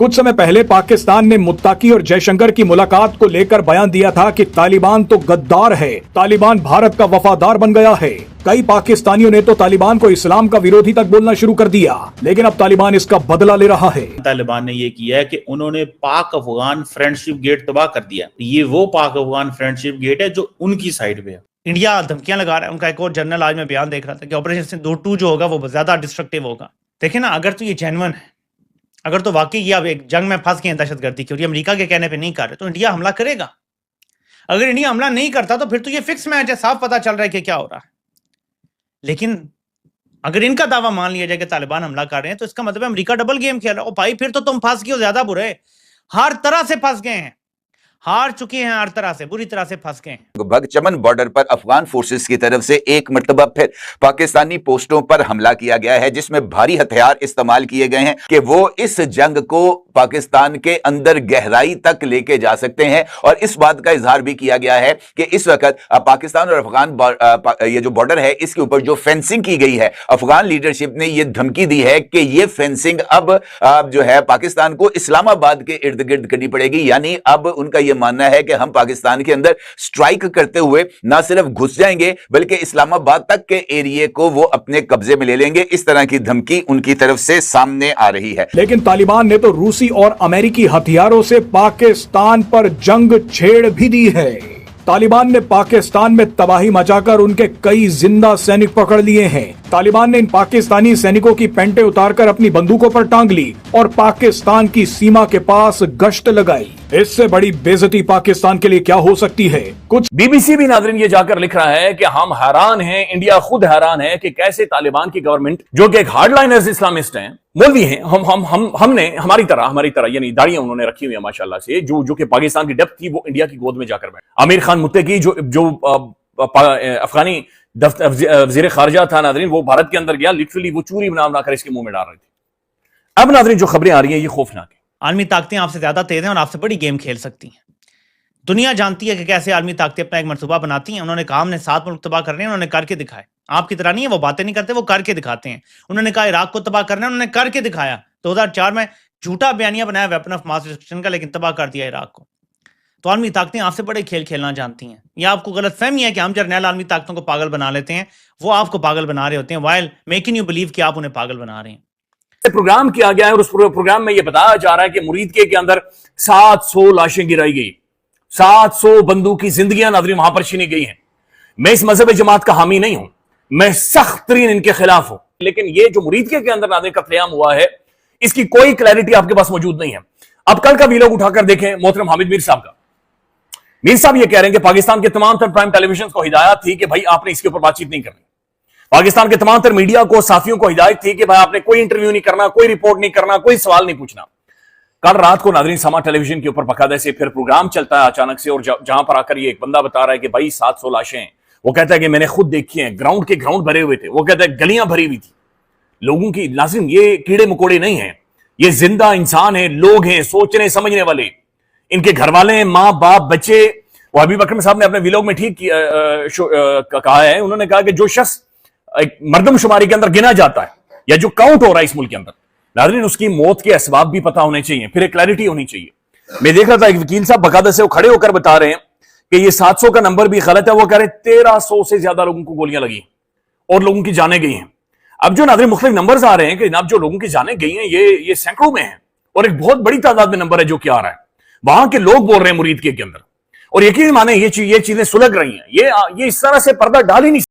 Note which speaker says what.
Speaker 1: कुछ समय पहले पाकिस्तान ने मुत्ताकी और जयशंकर की मुलाकात को लेकर बयान दिया था कि तालिबान तो गद्दार है, तालिबान भारत का वफादार बन गया है। कई पाकिस्तानियों ने तो तालिबान को इस्लाम का विरोधी तक बोलना शुरू कर दिया, लेकिन अब तालिबान इसका बदला ले रहा है।
Speaker 2: तालिबान ने ये किया है कि उन्होंने पाक अफगान फ्रेंडशिप गेट तबाह कर दिया। ये वो पाक अफगान फ्रेंडशिप गेट है जो उनकी साइड पे है।
Speaker 3: इंडिया धमकियां लगा रहा है। उनका एक और जनरल आज मैं बयान देख रहा था कि ऑपरेशन सिंदूर 2 जो होगा वो ज्यादा डिस्ट्रक्टिव होगा। देखिए ना, अगर तो ये जेन्युइन है, अगर तो वाकई ये अब एक जंग में फंस गए हैं दहशतगर्दी की और ये अमेरिका के कहने पे नहीं कर रहे, तो इंडिया हमला करेगा। अगर इंडिया हमला नहीं करता तो फिर तो ये फिक्स मैच है, साफ पता चल रहा है कि क्या हो रहा है। लेकिन अगर इनका दावा मान लिया जाए कि तालिबान हमला कर रहे हैं तो इसका मतलब अमेरिका डबल गेम खेल रहा है। ओ भाई, फिर तो तुम फंस गए हो ज्यादा बुरे, हर तरह से फंस गए हैं, हार चुके हैं, हर तरह से बुरी तरह से फंस गए हैं।
Speaker 4: बगचमन बॉर्डर पर अफगान फोर्सेस की तरफ से एक मर्तबा फिर पाकिस्तानी पोस्टों पर हमला किया गया है, जिसमें भारी हथियार इस्तेमाल किए गए हैं कि वो इस जंग को पाकिस्तान के अंदर गहराई तक लेके जा सकते हैं। और इस बात का इजहार भी किया गया है कि इस वक्त पाकिस्तान और अफगान ये जो बॉर्डर है इसके ऊपर जो फेंसिंग की गई है, अफगान लीडरशिप ने ये धमकी दी है कि ये फेंसिंग अब जो है पाकिस्तान को इस्लामाबाद के इर्द गिर्द करनी पड़ेगी। यानी अब उनका ये मानना है कि हम पाकिस्तान के अंदर स्ट्राइक करते हुए ना सिर्फ घुस जाएंगे बल्कि इस्लामाबाद तक के एरिया को वो अपने कब्जे में ले लेंगे। इस तरह की धमकी उनकी तरफ से सामने आ रही है।
Speaker 1: लेकिन तालिबान ने तो रूसी और अमेरिकी हथियारों से पाकिस्तान पर जंग छेड़ भी दी है। तालिबान ने पाकिस्तान में तबाही मचाकर उनके कई जिंदा सैनिक पकड़ लिए हैं। तालिबान ने इन पाकिस्तानी सैनिकों की पेंटें उतारकर अपनी बंदूकों पर टांग ली और पाकिस्तान की सीमा के पास गश्त लगाई। इससे बड़ी बेइज्जती पाकिस्तान के लिए क्या हो सकती है? कुछ
Speaker 5: बीबीसी भी नाज़रीन ये जाकर लिख रहा है कि हम हैरान हैं, इंडिया खुद हैरान है कि कैसे तालिबान की गवर्नमेंट, जो कि एक हार्डलाइनर्स इस्लामिस्ट हैं, मौलवी हैं, हमने हमारी तरह यानी दाढ़ियां उन्होंने रखी हुई है माशाल्लाह से, जो कि पाकिस्तान की डेप्थ थी वो इंडिया की गोद में जाकर बैठे। आमिर खान मुत्तकी जो अफगानी वज़ीर खारजा था नाज़रीन, वो भारत के अंदर गया, लिटरली वो चूरी बना कर इसके मुंह में डाल रहे थे। अब नाज़रीन जो खबरें आ रही हैं ये खौफनाक है।
Speaker 3: आलमी ताकतें आपसे ज्यादा तेज हैं और आपसे बड़ी गेम खेल सकती हैं। दुनिया जानती है कि कैसे आलमी ताकतें अपना एक मंसूबा बनाती हैं। उन्होंने कहा हमने 7 मुल्क तबाह करने हैं, उन्होंने करके दिखाए। आपकी तरह नहीं है, वो बातें नहीं करते, वो करके दिखाते हैं। उन्होंने कहा इराक को तबाह करना है, उन्होंने करके दिखाया। 2004 में झूठा बयानिया बनाया वेपन ऑफ मास डिस्ट्रक्शन का, लेकिन तबाह कर दिया इराक को। तो आलमी ताकतें आपसे बड़े खेल खेलना जानती हैं। या आपको गलतफहमी है कि हम जर्नैल आलमी ताकतों को पागल बना लेते हैं, वो आपको पागल बना रहे होते हैं, वाइल मेकिंग यू बिलीव कि आप उन्हें पागल बना रहे हैं।
Speaker 5: प्रोग्राम किया गया है और उस प्रोग्राम में यह बताया जा रहा है कि मुरीद के अंदर 700 लाशें गिराई गई, 700 बंदूक की जिंदगियां नाज़रीन वहां पर छीनी गई हैं। मैं इस मजहब जमात का हामी नहीं हूं, मैं सख्त तरीन इनके खिलाफ हूं, लेकिन ये जो मुरीद के अंदर नाज़रीन कत्लेआम हुआ है इसकी कोई क्लैरिटी आपके पास मौजूद नहीं है। अब कल का वीलॉग उठाकर देखें मोहतरम हामिद मीर साहब का। मीर साहब ये कह रहे हैं कि पाकिस्तान के तमाम तर प्राइम टेलीविजन को हिदायत थी कि भाई आपने इसके ऊपर बातचीत नहीं करनी। पाकिस्तान के तमाम तर मीडिया को, साथियों को हिदायत थी कि भाई आपने कोई इंटरव्यू नहीं करना, कोई रिपोर्ट नहीं करना, कोई सवाल नहीं पूछना। कल रात को नाज़रीन समा टेलीविजन के ऊपर बकायदा से फिर प्रोग्राम चलता है अचानक से, और जहां पर आकर ये एक बंदा बता रहा है कि भाई 700 लाशें, वो कहता है कि मैंने खुद देखी हैं, ग्राउंड के ग्राउंड भरे हुए थे, वो कहता है गलियां भरी हुई थी लोगों की। नाज़रीन ये कीड़े मकोड़े नहीं है, ये जिंदा इंसान है, लोग हैं, सोचने समझने वाले, इनके घर वाले हैं, माँ बाप बच्चे। वो हबीब अकरम साहब ने अपने वीलॉग में ठीक कहा है, उन्होंने कहा कि जो शख्स एक मर्दमशुमारी के अंदर गिना जाता है या जो काउंट हो रहा है इस मुल्क के अंदर, नाज़रीन उसकी मौत के असबाब भी पता होने चाहिए, फिर एक क्लैरिटी होनी चाहिए। मैं देख रहा था एक वकील साहब बकायदा से वो खड़े होकर बता रहे हैं कि ये 700 का नंबर भी गलत है। वो कह रहे 1300 से ज्यादा लोगों को गोलियां लगी और लोगों की जानें गई हैं। अब जो नाज़रीन मुख्तलिफ नंबर्स आ रहे हैं कि जनाब जो लोगों की जानें गई हैं ये सैकड़ों में है और एक बहुत बड़ी तादाद में नंबर है जो कि आ रहा है। वहां के लोग बोल रहे हैं मुरीद के अंदर, और यकीन माने ये चीजें सुलग रही हैं। ये इस तरह से पर्दा डाल ही नहीं